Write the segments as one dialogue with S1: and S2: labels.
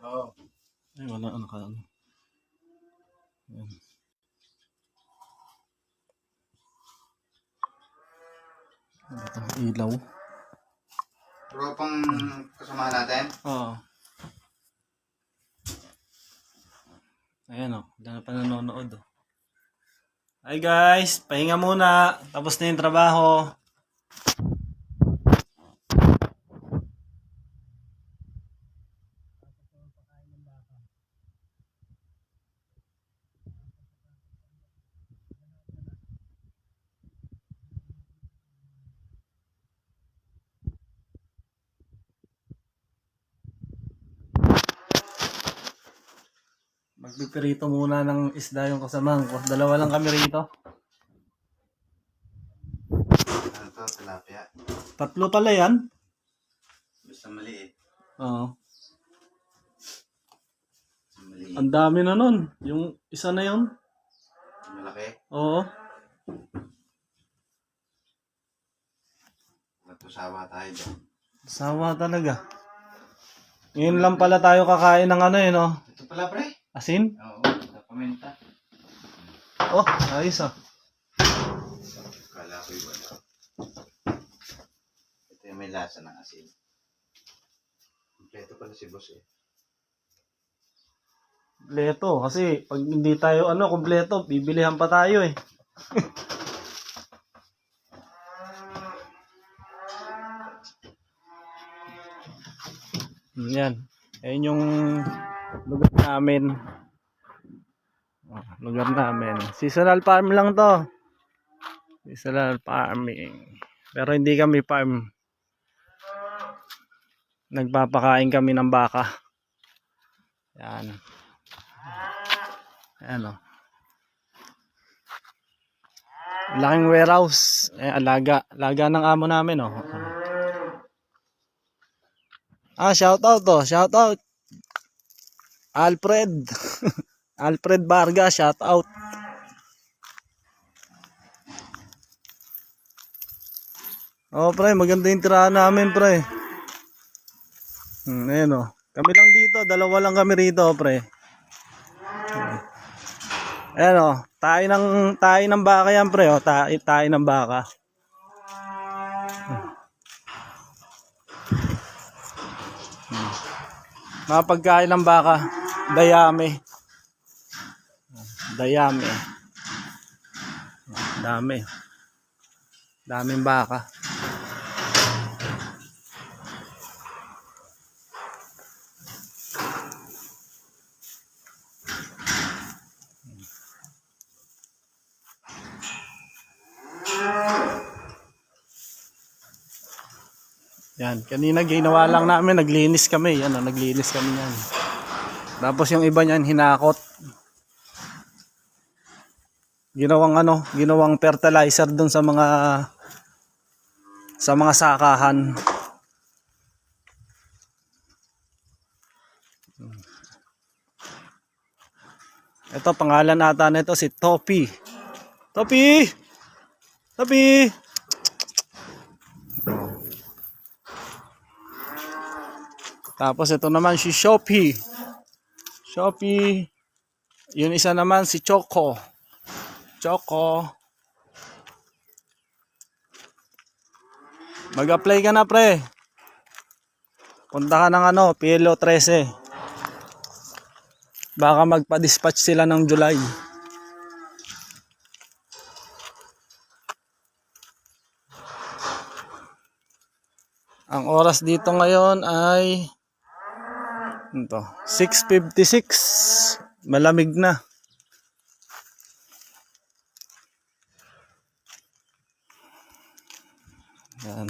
S1: Oo.
S2: Ay, wala ano ka. Ayan. Ano ito? Ilaw.
S1: Tropang kasama natin.
S2: Oo. Ayan o. Wala na pa nanonood o. Hi guys! Pahinga muna. Tapos na yung trabaho. Magpipirito muna ng isda yung kasamahan ko. Dalawa lang kami rito.
S1: Ano to? Tilapia.
S2: Tatlo pala yan.
S1: Basta maliit.
S2: Oo.
S1: Basta maliit.
S2: Ang dami na nun. Yung isa na yun.
S1: Malaki.
S2: Oo.
S1: Natusawa tayo doon.
S2: Sawa talaga. Ngayon lang pala tayo kakain ng ano eh, no?
S1: Ito pala pre.
S2: Asin?
S1: Oo. Paminta.
S2: Oh, ayos ah.
S1: Kala ko iba na. Ito yung may lasa ng asin. Kompleto pala si boss eh.
S2: Kompleto. Kasi pag hindi tayo kompleto, bibilihan pa tayo eh. Yan. Ayun yung lugar namin. Lugar namin. Seasonal farm lang to. Seasonal farming. Pero hindi kami farm. Nagpapakain kami ng baka. Yan. Ayan o. Laking warehouse. Alaga. Alaga ng amo namin o. Shout out to. Shout out. Alfred. Alfred Vargas, shout out. Oh, pre, maganda yung tirahan namin, pre. Ayan o. Kami lang dito, dalawa lang kami rito, pre. Ayan o. Tayo ng baka yan, pre. O, tayo ng baka. Mga pagkain ng baka, dayami. Dayami. Dami. Daming baka. Yan, kanina ginawa lang namin, naglinis kami. Yan, naglinis kami yan. Tapos yung iba niyan hinakot. Ginawang fertilizer dun sa mga sakahan. Ito pangalan ata nito si Topi. Topi! Topi! Tapos ito naman si Shopee. Shopee. Yun isa naman si Choco. Choco. Mag-apply ka na, pre. Punta ka ng PLO 13. Baka magpa-dispatch sila ng July. Ang oras dito ngayon ay 6:56. Malamig na. Yan.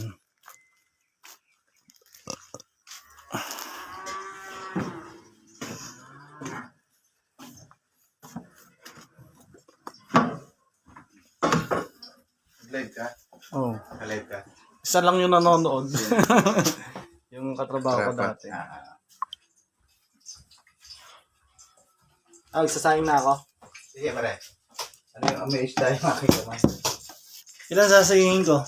S1: Live ka?
S2: Oh.
S1: Live ka?
S2: Isa lang yung nanonood. Yung katrabaho ko dati. Sasayang na ako.
S1: Sige pare. Ano yung amaze tayo makikita mo?
S2: Ilan sasayangin ko?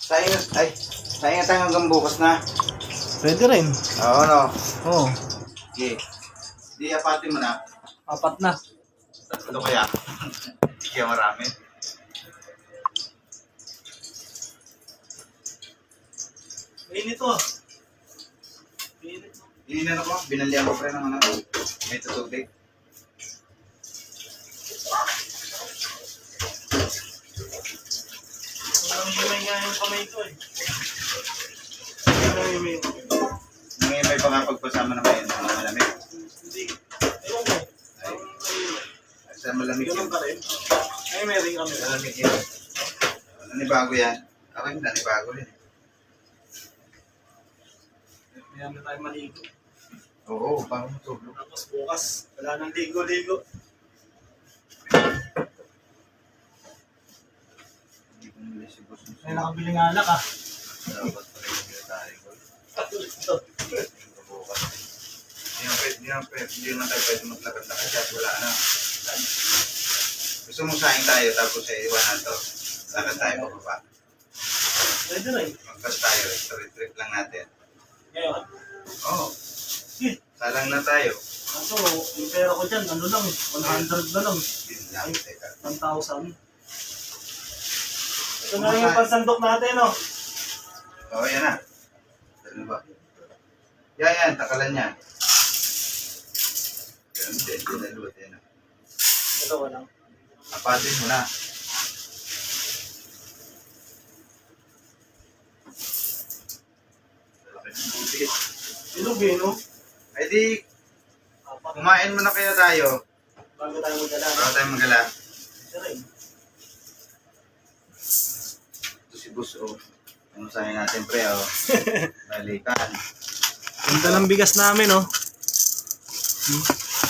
S1: Sayang na tayo hanggang bukas na.
S2: Pwede rin.
S1: Oo no.
S2: Oo.
S1: Sige. Di, apatin mo na.
S2: 4 na.
S1: Tatlo kaya. Kaya marami.
S2: Mainit to. Mainit to.
S1: Ininan ako. Binalihan ko pre ng ano. May tutubig.
S2: Walang himay nga yung kamay ko eh. Walang himay.
S1: May pa pagpasama na kayo ng malamig.
S2: Hindi. Ewan ko.
S1: Sa malamig
S2: Ganun
S1: yun.
S2: pa rin. Ay, may ring kami.
S1: Malamig yun. Nanibago yan. Ako yung nanibago rin.
S2: Kaya na tayo maligo.
S1: Oo, parang matulog.
S2: Tapos bukas, wala nang ligo-ligo.
S1: Hindi ko nila si boss.
S2: May nakabiling alak ah.
S1: Dapat pa rin yung tayo ko.
S2: Ito.
S1: Bukas. Hindi naman tayo pwede maglakad-lakad kasi wala na. Gusto mo saing tayo tapos iwanan to. Lakad tayo pababa.
S2: Pwede rin.
S1: Magpas tayo, trip lang natin.
S2: Ngayon.
S1: Oo,
S2: Eh,
S1: salang na tayo.
S2: kaso yung pera ko dyan, ano lang, 100 na lang.
S1: Yun lang, teka.
S2: 1,000. Ito na lang yung pansandok natin, no?
S1: Oo, yan na. Ano ba? Yan, takalan yan. Ganun din, dinaluot yan.
S2: Ito, walang.
S1: Apatin mo na.
S2: Ilog eh, no?
S1: Ay di, kumain mo na kaya tayo.
S2: Bago tayo magdala.
S1: Bago tayo magala.
S2: Ito rin.
S1: Ito si Boss, oh. Ano sa'yo natin, pre, oh. Balikan.
S2: Ganda ng bigas namin, no?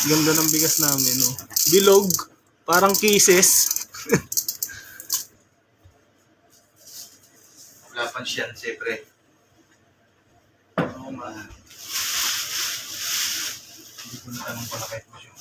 S2: Ganda ng bigas namin, no? Bilog. Parang kisses.
S1: Wala pang siyan, pre. Oo, mahal. Hindi ko natanong pala kahit mo siya.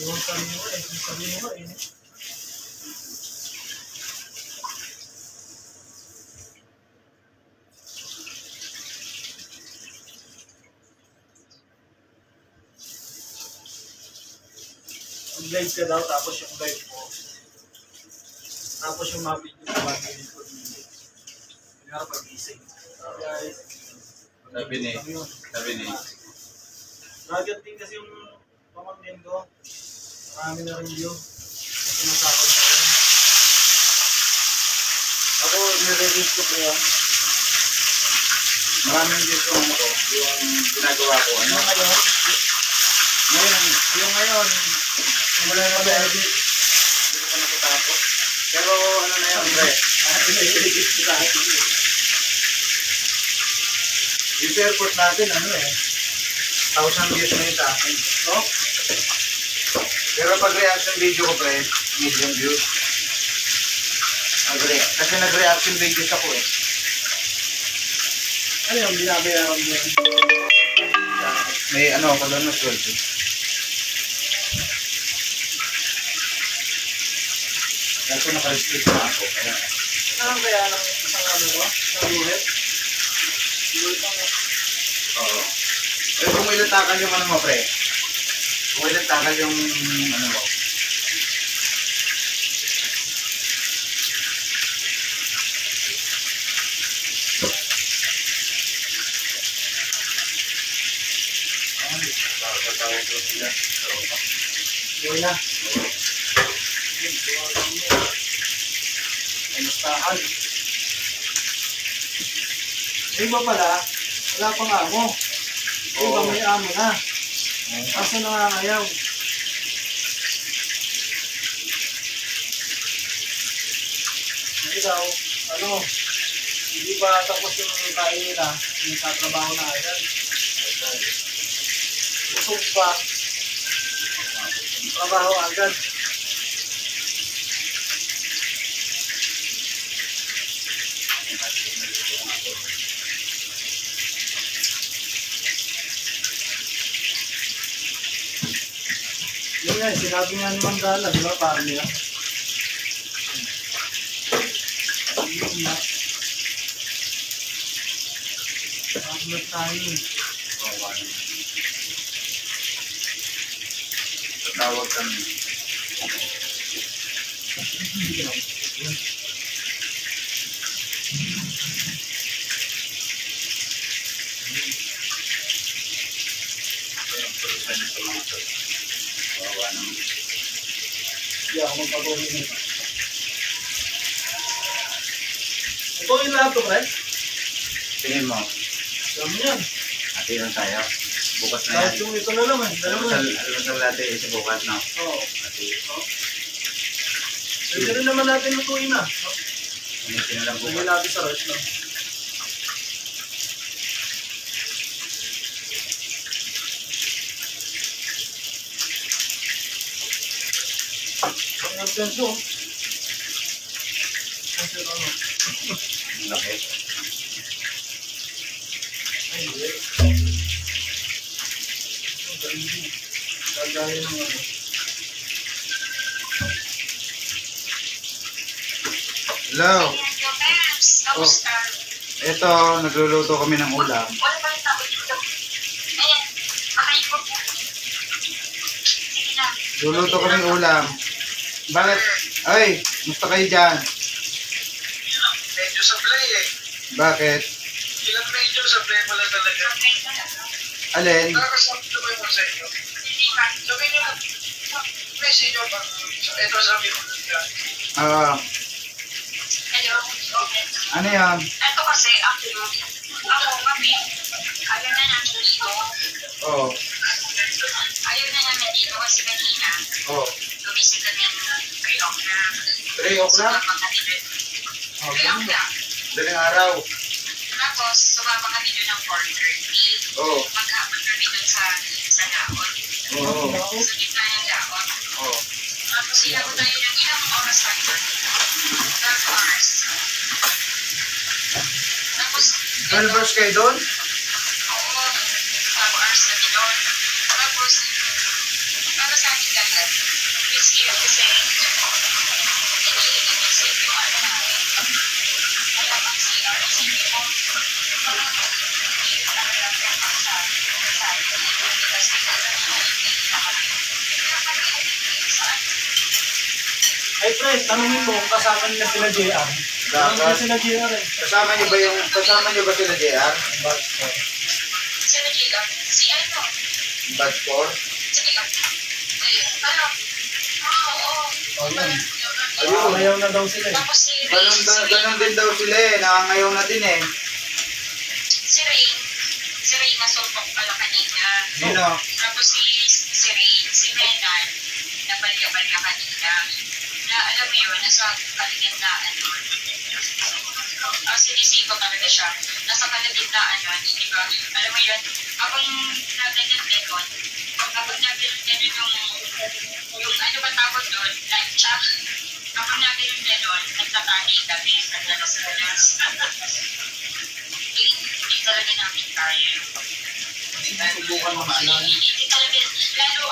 S2: Yung sabi mo eh. Mag-live ka daw, tapos yung live mo. Tapos yung mga video ko, mag-live ko dito. Hindi nga pag-ising. Guys.
S1: Sabi ni.
S2: Vlogger din kasi yung pamangkin ko. Marami na rin view. Kasi nasakot na rin.
S1: Ako, nire-reach ko kaya. Maraming dito ano ko, yung ginagawa ko. Ano? Ngayon, yung ngayon, wala na mag-edit. Hindi ko pa nakatapos. Pero ano na yun, pre?
S2: Pinag-edit ko sa akin.
S1: Yung sa airport natin, ano eh. 1,000 views na yun sa akin.
S2: No?
S1: Pero pag reaction video ko, pre, million views. Kasi nag-reaction videos ako eh.
S2: Ano yung binabayaran mo yun?
S1: May ano ako doon na 12. Kasi naka-restrict na ako. Kaya,
S2: Ano kaya ng isang ano ko? Isang buhet? Buhet lang mo.
S1: oo. Pero kung ilan takal yung ano mo, pre? Kung ilan takal yung ano mo? Tatawag ko sila.
S2: Yun na. Kamustahan? Yung iba pala, wala pang amo. Yung iba may amo na. Kaso nangangayaw. Hindi daw, ano, hindi pa tapos yung kain nila, yung katrabaho na agad. Usog pa. Trabaho agad. Yun nga, sinabi nga ni Mandala, di ba, parang niya? Yun nga. Magmet tayo.
S1: Tatawag kami.
S2: Hindi ako magpatuloy nito. Ito yung lahat to, pre?
S1: Tingin mo,
S2: Alam yan.
S1: ati lang tayo. Bukas na
S2: Kahit
S1: yan.
S2: yung ito na naman. Dalawa.
S1: Almasal natin sa bukas, no?
S2: Oo.
S1: Ati,
S2: Pwede rin naman natin lutuin na. No?
S1: umitin na lang
S2: Lagyan
S1: bukas.
S2: natin sa rice lang. Ang nagkanso. Kasi ano?
S1: Ang laki.
S2: Ay, hindi. Ang galing. Gagaya ng ano.
S1: Hello.
S3: Tapos,
S1: Ito, nagluluto kami ng ulam.
S3: wala pa yung tao dito. Ayan, makaikot mo. Sige na.
S1: Luluto kami ng ulam. Bakit? Ay, musta kayo dyan?
S4: Medyo sablay eh.
S1: Bakit?
S4: Ilang medyo sablay mo lang talaga.
S3: Okay na lang.
S1: Alin?
S4: Nakakasabi ko mo sa inyo.
S3: Hindi ka.
S4: Sabi niyo, message nyo ba? Ito sabi ko na.
S1: Ah,
S3: Hello. Okay.
S1: ano yan?
S3: Ito kasi, ako, kami, ayaw na namin dito.
S1: Oh,
S3: Ayaw na namin dito kasi kanina,
S1: oh.
S3: gumising kami ng 3 o'clock.
S1: 3 o'clock?
S3: Sumama kami doon.
S1: Oh,
S3: 3 o'clock.
S1: daling araw.
S3: Tapos, sumama kami doon ng 4:30.
S1: Oh,
S3: Maghapon kami doon sa laot.
S1: oh,
S3: Sa gitna ng laot.
S1: oh.
S3: Tapos, inabot tayo ng ilang oras tayo. 12 hours. Tapos,
S1: 12 hours kayo doon?
S3: oo, 12 hours kami doon. Tapos, para sa akin agad, risky lang kasi hindi inisip yung ano namin. Kaya ang CR, isipin mo, hindi talaga pwede sa akin. Kasi hindi na kami. Kaya kami sa
S2: Ay, pre, tanongin mo kung kasama nila sila JR. Tanongin sila JR eh.
S1: Kasama niyo ba sila JR?
S3: sila Jacob, si ano,
S1: Batch 4?
S3: si Jacob, ano, oo,
S2: Oh, yan.
S1: Ayun.
S2: Ayaw na daw sila eh.
S3: tapos si Rain,
S1: Ganun din daw sila eh. Nakangayaw na din eh.
S3: si Rain nasumpok pala kanina.
S1: Sino?
S3: Tapos si Rain, si Menan, nabalya-balya kanina. Na alam mo yun, nasa kalagitnaan doon. Sinisiko talaga siya. Nasa kalagitnaan doon, di ba? Alam mo yun, habang nagalit din doon, habang nagalit din yung ano ba tawag doon, life check. Habang nagalit din doon, nagtatani kami sa dalas-dalas. Hindi talaga namin kaya.
S2: Sinusubukan mo sila.
S3: Hindi talaga, lalo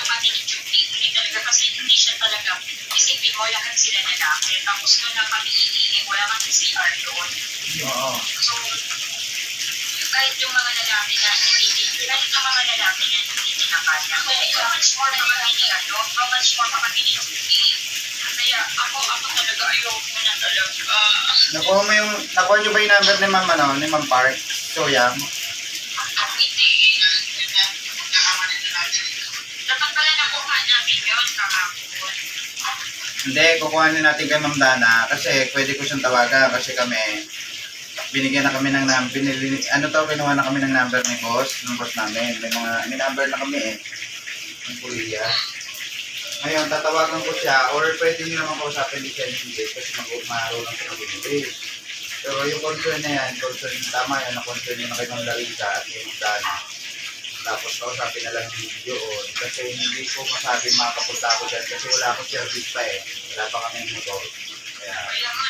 S3: kami ni Judy, hindi talaga kasi hindi siya talaga, isipin mo lahat sila lalaki, tapos doon na kami iiling, wala kang CR doon.
S1: Oo.
S3: So, kahit yung mga lalaki na hindi na kaya. How much more pa kami ni how much more pa kami ni Judy. Kaya ako talaga ayoko na talaga.
S1: Nakuha niyo ba yung number ni Ma'am ni Ma'am Park? Soyang?
S3: Hindi. Dapat pala nakuha namin yun kahapon.
S1: Hindi, kukuhanin natin kay Ma'am Dana kasi pwede ko siyang tawagan kasi kami binigyan na kami ng number, kinuha na kami ng number ni boss, ng boss namin. May number na kami eh, ng Korea. Ngayon, tatawagan ko siya or pwede niyo naman kausapin ni siya ng English kasi marunong siya ng English. Pero yung concern na yan, tama yan, na concern yun na kay Ma'am Larissa at kay Ma'am Dana. Tapos kausapin na lang yung video. Kasi hindi ko masabi makapunta ako dyan kasi wala akong service pa eh. Wala pa kami motor. Kaya,
S3: Kaya nga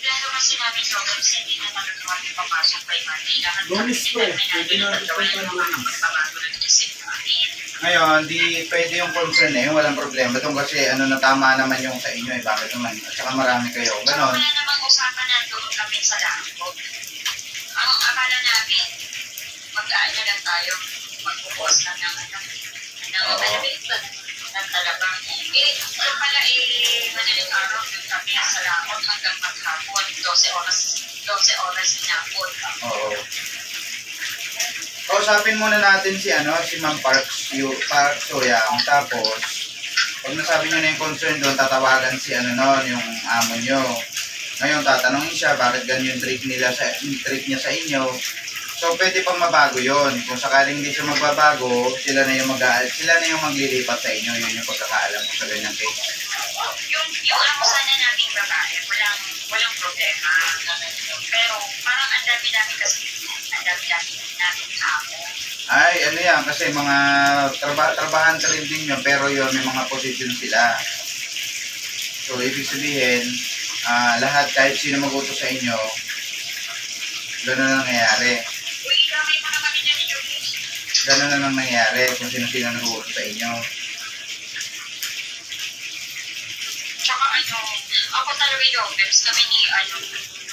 S3: plano kasi namin sa office, hindi na talaga kami papasok kay Monday. Lahat
S2: Lunes pa eh. Pwede na rin
S3: dalawa yung mga kapagpapagawa ng isip namin.
S1: ngayon, di pwede yung concern eh, walang problema. Itong kasi ano natama naman yung sa inyo eh, bakit naman? At saka marami kayo,
S3: Tsaka
S1: ganon.
S3: wala namang usapan na doon kami sa langko. Ang akala namin, mag-aano lang tayo, magpupos lang ng
S1: Oo.
S3: ng talabang. Yung pala madaling araw doon kami sa langko hanggang maghapon, 12 oras inabot.
S1: Oo. Kausapin muna natin si si Ma'am Park Soyang. Tapos, pag nasabi nyo na yung concern doon, tatawagan si yung amo nyo. Ngayon, tatanungin siya bakit ganyan yung treat niya sa inyo. So, pwede pang mabago yon. Kung sakaling hindi siya magbabago, sila na yung maglilipat sa inyo. Yun yung pagkakaalam ko sa ganyang case.
S3: Yung amo sana namin babae, walang problema. Pero parang ang dami namin kasi, ang dami namin amo.
S1: Ay, yan, kasi mga trabahan ka rin din yun, pero yun, may mga position sila. So, ibig sabihin, lahat, kahit sino mag-utos sa inyo, gano'n na nangyayari.
S3: Uy, gamay mo naman niya ni Jovis.
S1: Gano'n na lang nangyayari kung sino-sino nag-utos sa inyo.
S3: Tsaka ako talaga yung Jovis, kami ni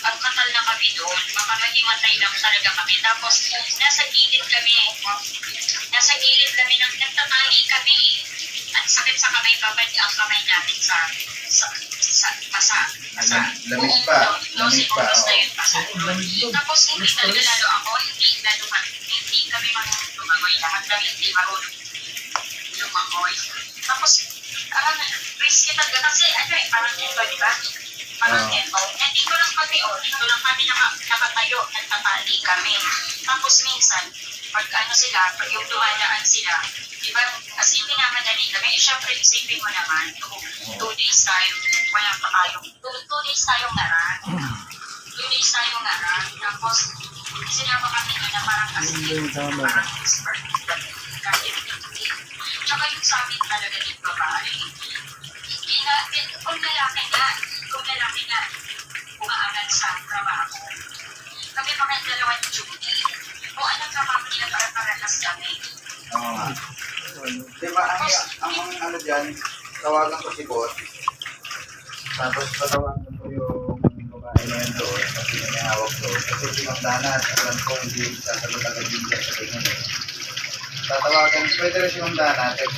S3: ang katal na kami doon. Baka mahimatay lang talaga kami. Tapos, nasa gilid kami nagtatali kami. At sakit sa kamay, babad ang kamay namin sa pasa.
S1: Lamig pa.
S3: Lamig pa.
S2: Lamig doon.
S3: Tapos, hindi talaga lalo ako, hindi kami marunong lumangoy. Lahat kami hindi marunong lumangoy. Tapos, risky talaga kasi, parang tempo, di ba? Parang tempo. Dito lang kami nakatayo, nagtatali kami. Tapos, minsan, pag yung dumadaan sila, di ba, kasi minamadali kami, syempre, isipin mo naman, 2 days tayo, wala pa tayo, 2 days tayong naran. 2 days tayong naran. Tapos, sinama kami na parang kasi, parang expert. Tsaka yung sa amin talaga yung babae. Kung lalaki nga, umaangat sa trabaho. Kami mga dalawa ni Judy. O anong trabaho nila para parehas kami?
S1: Oo nga. Diba, ang dyan, tawagan ko si boss. Tapos patawagan ko yung babae na yun doon, kasi may hawak doon. Kasi si Magdana, alam ko hindi sasagot agad yung dyan sa tingin eh. Tatawagan, pwede rin si Magdana, text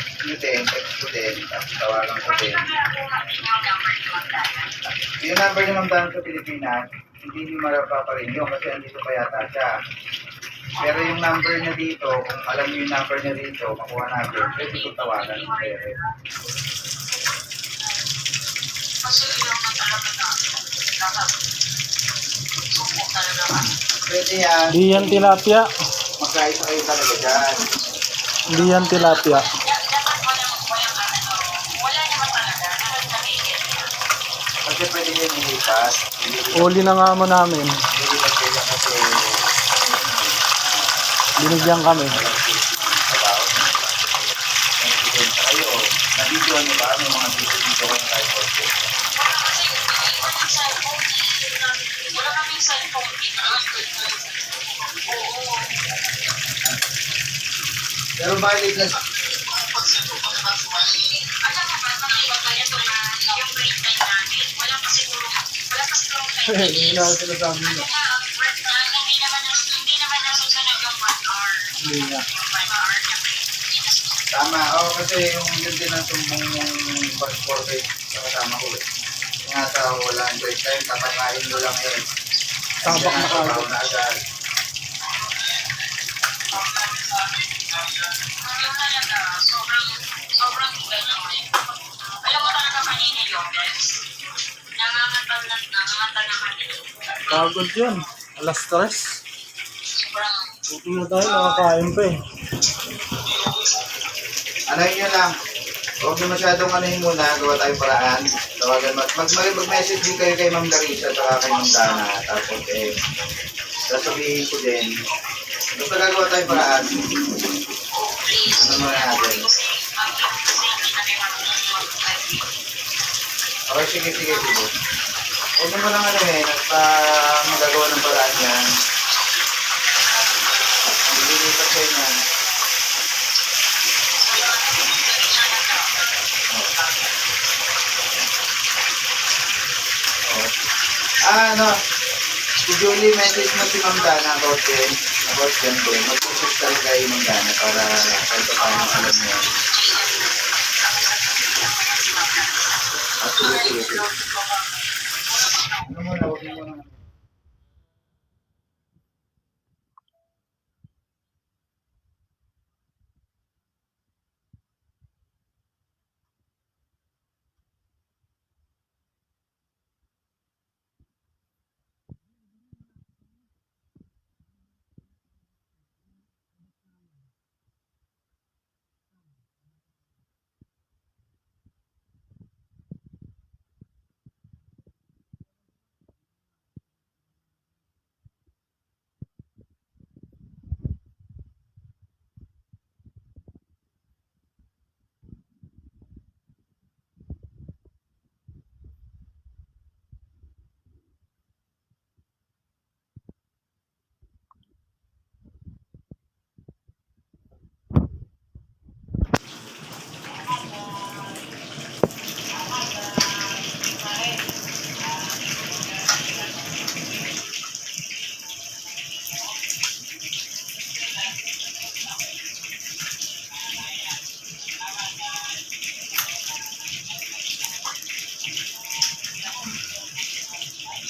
S1: ko din, tapos tawagan ko din. Yung number ni Magdana sa Pilipinas, hindi niyo marapaparin yun kasi andito pa yata siya. Pero yung number niya dito, kung alam niyo yung number niya dito, makuha natin, pwede ko tawagan.
S3: Kasi yung talaga na suko talaga kami.
S1: Pwede yan,
S2: Di yan tilapia.
S1: magkaisa kayo talaga dyan.
S2: Di yan tilapia.
S3: Dapat wala naman talaga. Dapat kami
S1: Kasi pwede yun ilipas.
S2: Uli na nga mo namin.
S1: Ilipas sila kasi
S2: Binigyan kami.
S1: walang trabaho. Kayo, na-video nyo ba? May mga video ko na tayo po.
S3: wala kasi walang cellphone. Wala kaming cellphone. Oo.
S1: Pero valid na
S3: Alam mo ba, pag-iwan ka ito na yung break time namin, wala pa siguro 5 minutes.
S2: sinasabi
S3: Ano na, ang break na, hindi naman nasusunod yung 1 hour.
S2: Hindi nga.
S3: Yung 1 hour na break. Hindi nasusunod.
S1: tama. Kasi yung yun din ang sumbong yung bus for break sa kasama ko. Nga sa wala ang break time, kakakain nyo lang eh.
S2: Tabak na
S1: trabaho na agad.
S3: Yung talaga, sobrang ganyan. Alam mo talaga kanina yung guys. Nangangatal na kanina.
S2: Pagod yun. Alas 3.
S3: Sobrang
S2: Buti na tayo, nakakain pa eh.
S1: Ano yun lang. Huwag nyo masyadong anuhin muna, gawa tayong paraan. Tawagan mag-message din kayo kay Ma'am Larissa at kay Ma'am Dana. Tapos sasabihin ko din Basta gagawa tayong paraan.
S3: Oh, please.
S1: Ano muna natin?
S3: Kasi, kasi hindi na may mag-live.
S1: Okay, sige, sige, sige. Huwag mo lang ano eh, magagawa ng paraan yan. Lilipat kayo yan. Ano, si Julie message mo si Ma'am Dana about din, mag-usap tayo kay Ma'am Dana para kahit pa paano alam mo. Sige, sige, sige. Ano muna, huwag mo muna.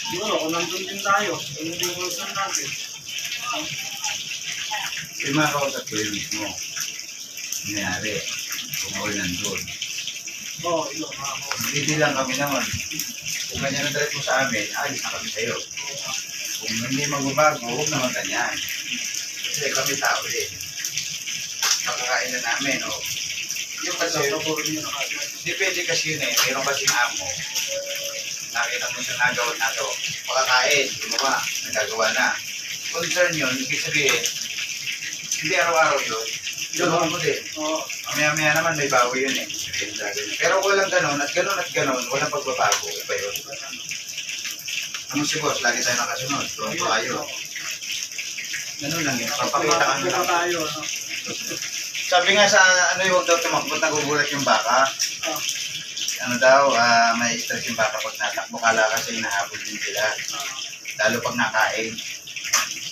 S2: Siguro, kung nandun din tayo, kung hindi yung close natin.
S1: Yung mga kausap ko yun mismo. Nangyari, kung ako nandun.
S2: Oo, ilo, ako.
S1: Hindi lang kami naman. Kung ganyan ang direct mo sa amin, alis na kami sa'yo. Kung hindi magbabago, huwag naman ganyan. Kasi kami tao eh. Makakain na namin, o. Yung kasi, depende kasi yun eh. Mayroon kasing amo. Nakita mo siya nagawa na to. Makakain, gumawa, nagagawa na. Concern yun, ibig sabihin, hindi araw-araw yun. Gagawa mo din.
S2: Oo.
S1: Mamaya-maya naman may bawi yun eh. Pero walang ganon at ganon, walang pagbabago. Iba yun. Ano si boss, lagi tayo nakasunod. Pronto kayo. Ganun lang yun. Papakita kami lang.
S2: Tayo, no?
S1: Sabi nga sa ano yung huwag daw tumakbot, nagugulat yung baka.
S2: Ah.
S1: Ano daw, may stress yung baka pag natakbo. Kala kasi nahabol din sila. Lalo pag nakain.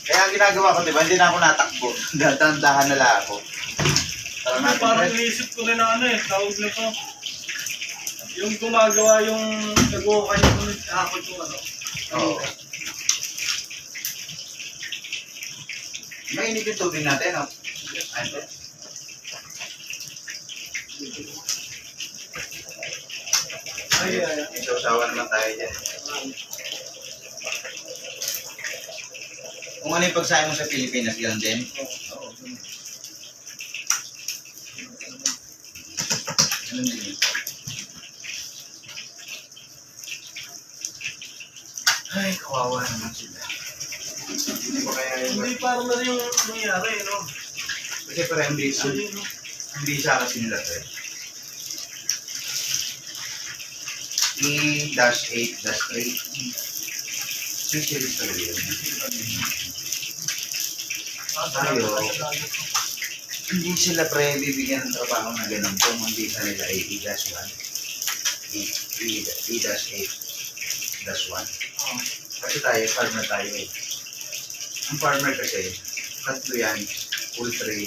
S1: Kaya ang ginagawa ko, di ba, hindi na ako natakbo. Dahan-dahan na lang ako. Tara
S2: Ano,
S1: natin.
S2: parang inisip ko rin na ano eh, tawag na to. Yung gumagawa yung nagawa kayo kung nagkakot yung ano.
S1: Oo. Mainit yung tubig natin, no? Ano?
S2: Ay, ay, ay.
S1: May sausawa naman tayo dyan. Kung ano yung pagsahin mo sa Pilipinas, gano'n din? Oo. Ganun din yun. Ay, kawawa naman sila. Hindi ko kaya yun.
S2: Hindi parang na yung nangyari, no?
S1: Kasi parang
S2: Actually, no?
S1: hindi isa kasi nila to eh. E-8-3. Yung series talaga yun. Tayo, hindi sila pre bibigyan ng trabaho na ganun kung hindi sa nila ay E-1. E-8-1. Kasi tayo, farmer tayo eh. Ang farmer kasi, tatlo yan, poultry,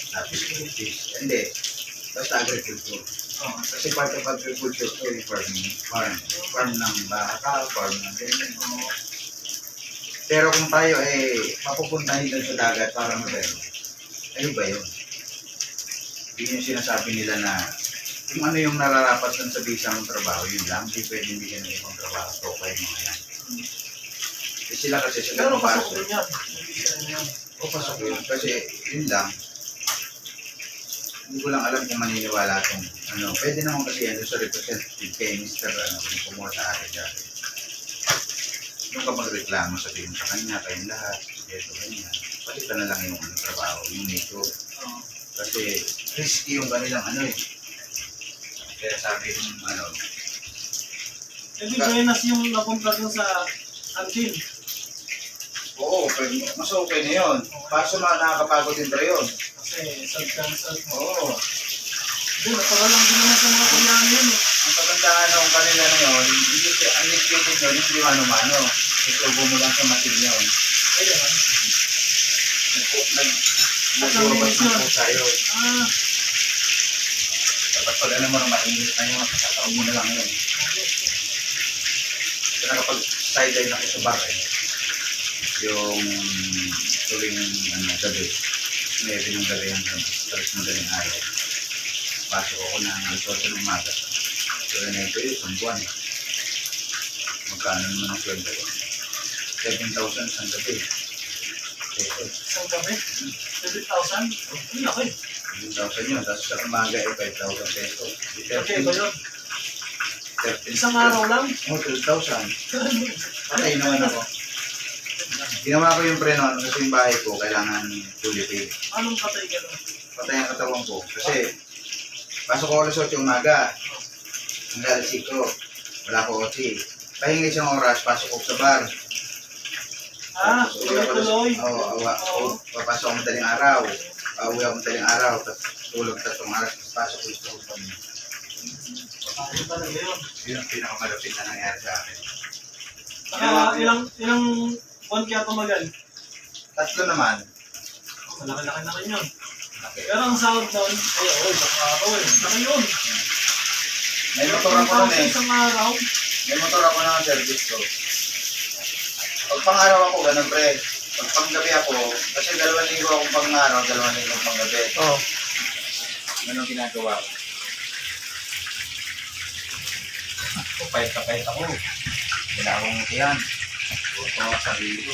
S1: tapos fish. Hindi, basta agriculture. Kasi part of agriculture to yung farming. Farm ng baka, farm ng ganyan. Pero kung tayo eh, papupuntahin doon sa dagat para mag-ano, ay iba yun. Yun yung sinasabi nila na kung ano yung nararapat dun sa visa ng trabaho, yun lang. Hindi pwedeng bigyan ng ibang trabaho. So, kayo mga yan. Sila kasi sila
S2: Pero
S1: ng
S2: pasok
S1: pasok.
S2: din yan. Hindi siya yan.
S1: O pasok yun. Kasi yun lang. Hindi ko lang alam kung maniniwala itong ano. Pwede naman kasi yan sa representative kay Mr. Ano, kung kumuha sa akin dati. Nung ka magreklamo, sabihin sa kanya, kayong lahat, ito, ganyan. Balik ka na lang yung trabaho, yung nito.
S2: Oo.
S1: Kasi risky yung kanilang ano eh. Kaya sabi yung ano,
S2: Ibig Buenas yung napunta dun sa Antin.
S1: oo, mas okay na yun. Kaso nakakapagod din tayo yun.
S2: Kasi sub-cancel.
S1: Oo.
S2: Hindi, natagal lang din naman sa mga kuryano yun eh.
S1: Ang kagandahan ng kanila na yun, ang liquid yun, hindi mano-mano. Itubo mo lang sa machine yun.
S2: Ayun.
S1: Nag-uwabas ng pusa yun.
S2: Ah,
S1: Dapat pag alam mo na mainit na yun, kakataog mo na lang yun. Kaya kapag sideline ako sa bar eh, yung tuwing gabi, may ng gabi hanggang talas madaling araw. Pasok ako ng alas 8 ng umaga. So na ito yung isang buwan. Magkano naman ang sweldo ko? 7,000 isang gabi. Peso.
S2: isang gabi. 7,000? Ang laki.
S1: 7,000 yun. Tapos sa umaga ay 5,000 pesos.
S2: Okay ba yun?
S1: 13.
S2: Isang araw lang?
S1: Oh, 12,000. Patay naman ako. Ginawa ko yung pre-non kasi yung bahay ko kailangan fully paid.
S2: Anong patay ka nun?
S1: Patay ang katawan ko. Kasi pasok ko alas 8 umaga. Hanggang alas 5. Wala ko OT. Pahinga isang oras, pasok ko sa bar.
S2: Ah,
S1: Tapos uwi ako
S2: tuloy-tuloy.
S1: Oo, papasok ako madaling araw. Uwi ako madaling araw. Tapos tulog 3 oras. Tapos pasok ko sa upan.
S2: Ayun talaga yun.
S1: Yun ang pinakamalapit na nangyari sa akin.
S2: Saka ilang buwan kaya tumagal?
S1: 3 naman.
S2: Malaki-laki na rin yun.
S1: Okay.
S2: Pero ang sahod doon, ay, isang araw eh. Laki yun.
S1: May motor ako nun eh.
S2: Isang araw.
S1: May motor ako ng service ko. Pag pang-araw ako, ganun pre. Pag pang-gabi ako, kasi 2 linggo akong pang-araw, 2 linggo pang-gabi.
S2: Oo.
S1: Ganun ginagawa ko. Kapait-kapait ako. Wala akong tiyan. Buto ako sa sarili ko.